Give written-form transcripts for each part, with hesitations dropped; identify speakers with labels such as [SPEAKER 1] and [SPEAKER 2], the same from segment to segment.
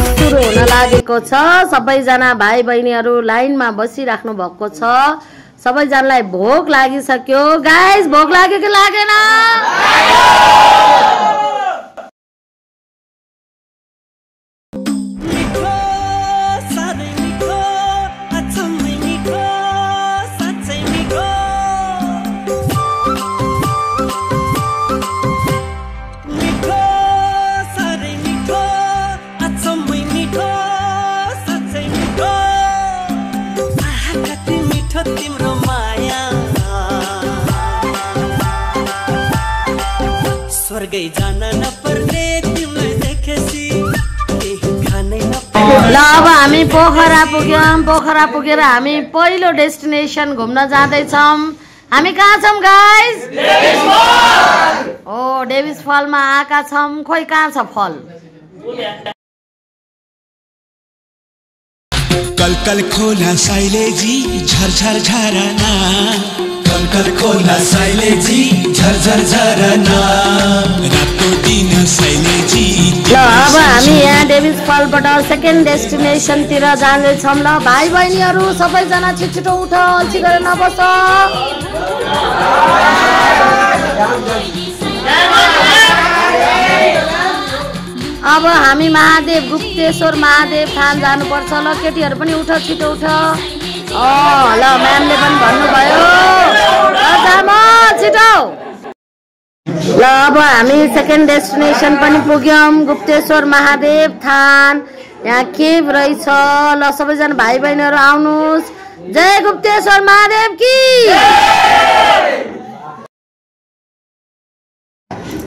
[SPEAKER 1] सुरु हुन लागेको छ। सबैजना भाइ बहिनीहरू लाइनमा बसिराख्नु भएको छ। सबैजनालाई भोक लागिसक्यो। गाइस भोक लाग्यो कि लागेन?
[SPEAKER 2] स्वर्गै जान नपर्ने तिमीलाई देखेसी खानै
[SPEAKER 1] ल अब हामी पोखरा पुग्यौं। पोखरा पुगेर हामी पहिलो डेस्टिनेसन घुम्न जाँदैछौँ। हामी कहाँ छौँ गाइस? डेभिस फल। ओ डेभिस फलमा आएका छौँ। खोइ कहाँ छ फल?
[SPEAKER 3] कल कल खोला साइलेजी झरझर झरना, कल कल खोला साइलेजी झरझर झरना, रातो दिन साइलेजी।
[SPEAKER 1] ल अब हामी यहाँ डेभिस फलबाट सेकेन्ड डेस्टिनेसन तिर जाँदैछौँ। ल भाइ बहिनीहरू सबैजना छिटो उठ, अल्छी गरेर नबस। अब हामी महादेव गुप्तेश्वर महादेव थान जानुपर्छ। ल केटीहरू पनि उठ, छिटो उठ। ल म्यामले पनि भन्नुभयो छिटो। ल अब हामी सेकेन्ड डेस्टिनेसन पनि पुग्यौँ, गुप्तेश्वर महादेव थान। यहाँ केभ रहेछ। ल सबैजना भाइ बहिनीहरू आउनुहोस्। जय गुप्तेश्वर महादेव की।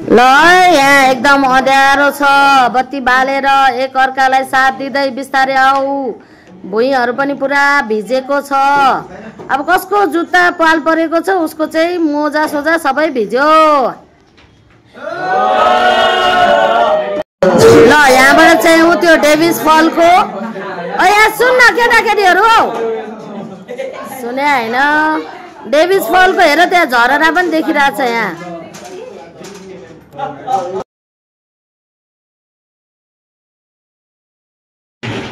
[SPEAKER 1] ल यहाँ एकदम अँध्यारो छ। बत्ती बालेर एक अर्कालाई साथ दिँदै बिस्तारै आऊ। भुइँहरू पनि पुरा भिजेको छ। अब कसको जुत्ता पाल परेको छ उसको चाहिँ मोजा सोजा सबै भिज्यो। ल यहाँबाट चाहिँ ऊ त्यो डेभिस फलको यहाँ सुन्न केटाकेटीहरू सुने होइन? डेभिस फलको हेर त्यहाँ झरना पनि देखिरहेछ यहाँ।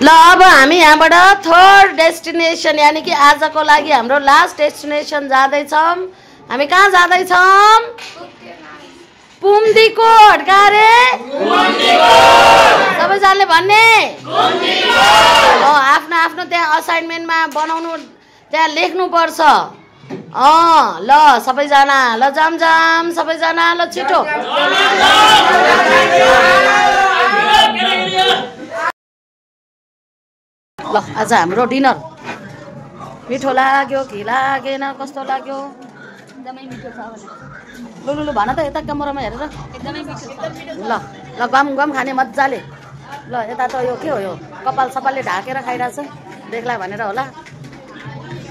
[SPEAKER 1] ल अब हामी यहाँबाट थर्ड डेस्टिनेसन यानि कि आजको लागि हाम्रो लास्ट डेस्टिनेसन जाँदैछौँ। हामी कहाँ जाँदैछौँ? पुम्दीकोट। कहाँ रे? सबैजनाले भन्ने आफ्नो आफ्नो त्यहाँ असाइनमेन्टमा बनाउनु, त्यहाँ लेख्नुपर्छ। ल सबैजना ल जाम जाम सबैजना ल छिटो। ल आज हाम्रो डिनर मिठो लाग्यो कि लागेन? कस्तो लाग्यो?
[SPEAKER 4] एकदमै मिठो छ भने।
[SPEAKER 1] लु भन त यता क्यामेरामा हेरेर।
[SPEAKER 4] एकदमै मिठो छ।
[SPEAKER 1] ल ल गम गम खाने मजाले। ल यता त यो के हो? यो कपाल सपालले ढाकेर खाइरहेछ देख्ला भनेर होला।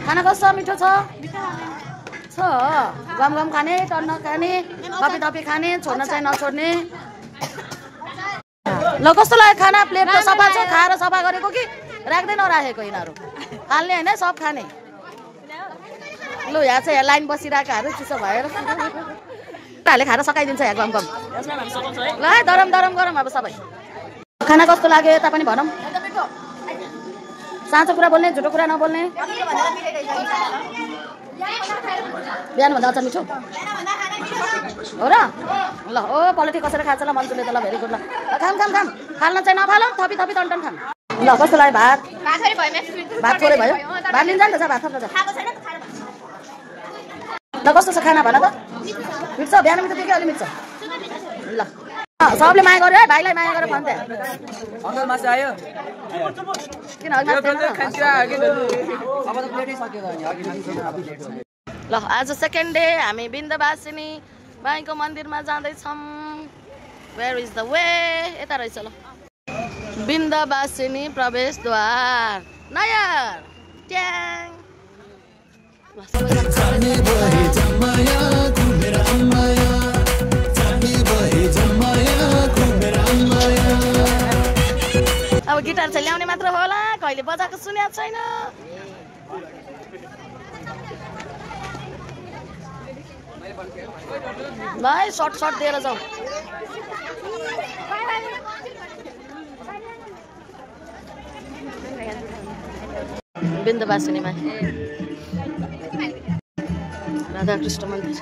[SPEAKER 1] खाना कस्तो मिठो छ? गम गम खाने, टन्न खाने, थपी थपी खाने, छोड्न चाहिँ नछोड्ने। ल कस्तो लाग्यो खाना? प्लेट त सफा छ, खाएर सफा गरेको कि राख्दै नराखेको? यिनीहरू खाल्ने होइन सब खाने। लु यहाँ चाहिँ लाइन बसिरहेकोहरू चिसो भएर हाले खाएर सकाइदिन्छ यहाँ गम गम। ल दरम दरम गरम अब सबै। खाना कस्तो लाग्यो यता पनि भनौँ। साँचो कुरा बोल्ने, झुटो कुरा नबोल्ने। बिहानभन्दा अझ मिठो हो र? ल ओ पलेटी कसेर खान्छ ल मन्चुले त। ल भेरी गुड। ल खाम खाम खाम। फाल्न चाहिँ नफाल, थपी थपी टन टन खाम। ल कस्तो लाग्यो भात? भात थोरै भयो। भात लिन्छ नि त भात थप्न। ल कस्तो छ खाना भन त? मिठो छ? बिहान मिठो थियो कि अलि मिठो छ? ल सबले माया गर्यो है, भाइलाई माया गरेर खान्छ।
[SPEAKER 5] अङ्कल मासु आयो?
[SPEAKER 1] किन ल आज सेकेन्ड डे हामी बिन्दवासिनी माईको मन्दिरमा जाँदैछौँ। Where is the way? यता रहेछ। ल बिन्दवासिनी प्रवेशद्वार नयाँ ट्याङ। अब गिटार चाहिँ ल्याउने मात्र होला, कहिले बजाएको सुनेको छैन। भाइ सर्ट सर्ट दिएर जाऊ। बिन्दुवासिनीमा राधाकृष्ण मन्दिर।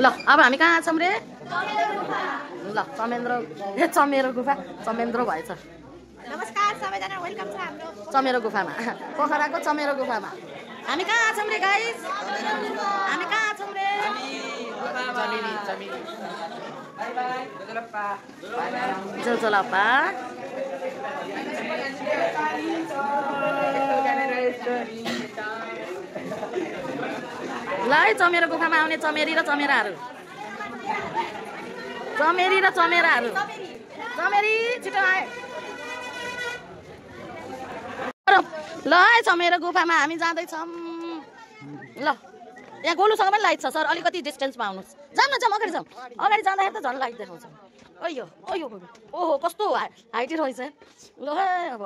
[SPEAKER 1] ल अब हामी कहाँ छौँ रे? ल चमेरो गुफा चमेन्द्र भएछ।
[SPEAKER 6] नमस्कार सबैजना, वेलकम छ हाम्रो
[SPEAKER 1] चमेरो गुफामा, पोखराको चमेरो गुफामा। हामी कहाँ छौँ रे गाइस? हामी कहाँ छौँ रे? जोजोलप्पा। ल है चमेरो गुफामा आउने चमेरी र चमेराहरू। चमेरी र चमेराहरू। चमेरी छिटो आए। ल है चमेरो गुफामा हामी जाँदैछौँ। ल यहाँ गोलुसँग पनि लाइट छ सर, अलिकति डिस्टेन्समा आउनुहोस्। जाऊँ न, जाऊँ अगाडि जाऊँ। अगाडि जाँदाखेरि त झन् लाइट देखाउँछ। अयो अयो ओहो कस्तो हाइटी रहेछ। ल है अब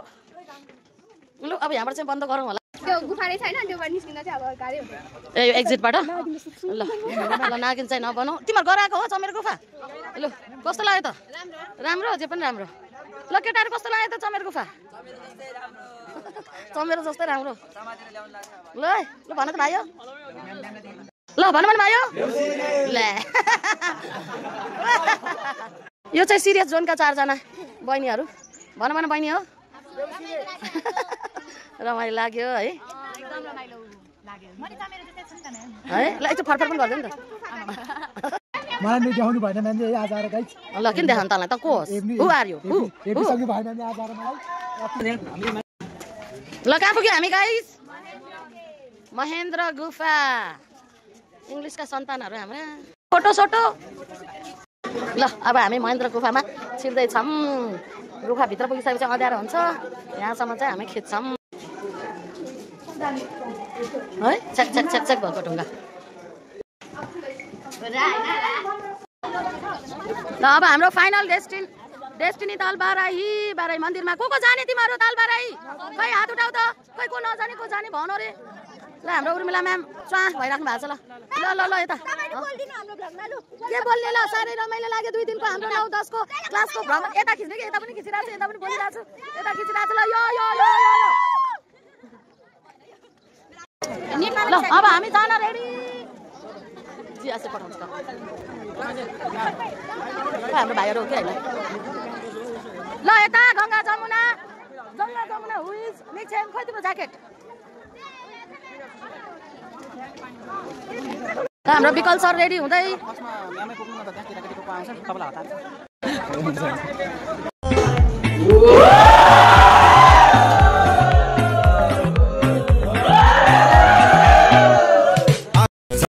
[SPEAKER 1] ल अब यहाँबाट चाहिँ बन्द गरौँ होला।
[SPEAKER 6] त्यो गुफा रहेछ हैन, त्योबाट निस्किँदा चाहिँ अब गाडी हुन्छ।
[SPEAKER 1] ए यो एक्जिटबाट ल ल नागिन चाहिँ नबनाऊ। तिमीहरू गराएको हो चमेरो गुफा? ल कस्तो लाग्यो त? राम्रो जे पनि राम्रो। ल केटाहरू कस्तो लाग्यो त चमेरो गुफा? चमेरो जस्तै राम्रो। ल ल भन त भाइयो। ल भन भन भाइयो। ल यो चाहिँ सिरियस जोनका 4 जना बहिनीहरू। भन भन बहिनी हो। रमाइलो लाग्यो है।
[SPEAKER 6] एकदम रमाइलो लाग्यो। म नि चमेरो जस्तै छु नि त
[SPEAKER 1] है ल एकचोटि फरफर पनि गर्दैन त।
[SPEAKER 7] मलाई नि देखाउनु भएन म्यामले आज आएर गाइस।
[SPEAKER 1] ल किन देखाउनु तँलाई त? को होस्? हु आर यु? हु
[SPEAKER 7] सक्नु भएन म्यामले आज आएर मलाई।
[SPEAKER 1] ल कहाँ पुग्यो हामी गाइस? महेन्द्र गुफा। इङ्ग्लिसका सन्तानहरू हाम्रा। फोटो सोटो। ल अब हामी महेन्द्र गुफामा छिर्दैछौँ। गुफाभित्र पुगिसकेपछि अँध्यारो हुन्छ, यहाँसम्म चाहिँ हामी खिच्छौँ है। छ्याक छ्याक छ्याक छ्याक भएको ढुङ्गा। ल अब हाम्रो फाइनल डेस्टिनी तालबाराही मन्दिरमा। को जाने तिमीहरू तालबाराही? खै हात उठाउ त। खै को नजाने को जाने भन रे। ल हाम्रो उर्मिला म्याम च्वाख भइराख्नु भएको छ। ल ल ल ल यता के बोल्ने? ल साह्रै रमाइलो लाग्यो 2 दिनको हाम्रो 9-10 को क्लासको भ्रमण। यता खिच्ने कि यता पनि खिचिरहेको छु, यता पनि बोलिरहेको छु, यता खिचिरहेको छु। ल यो यो यो ल अब हामी जान रेडी। जियासे पठाउँछ त हाम्रो भाइहरू हो कि होइन? ल यता गङ्गा जमुना हुइज मिक्सेन। खोइ तिम्रो ज्याकेट? हाम्रो विकल सर रेडी हुँदै।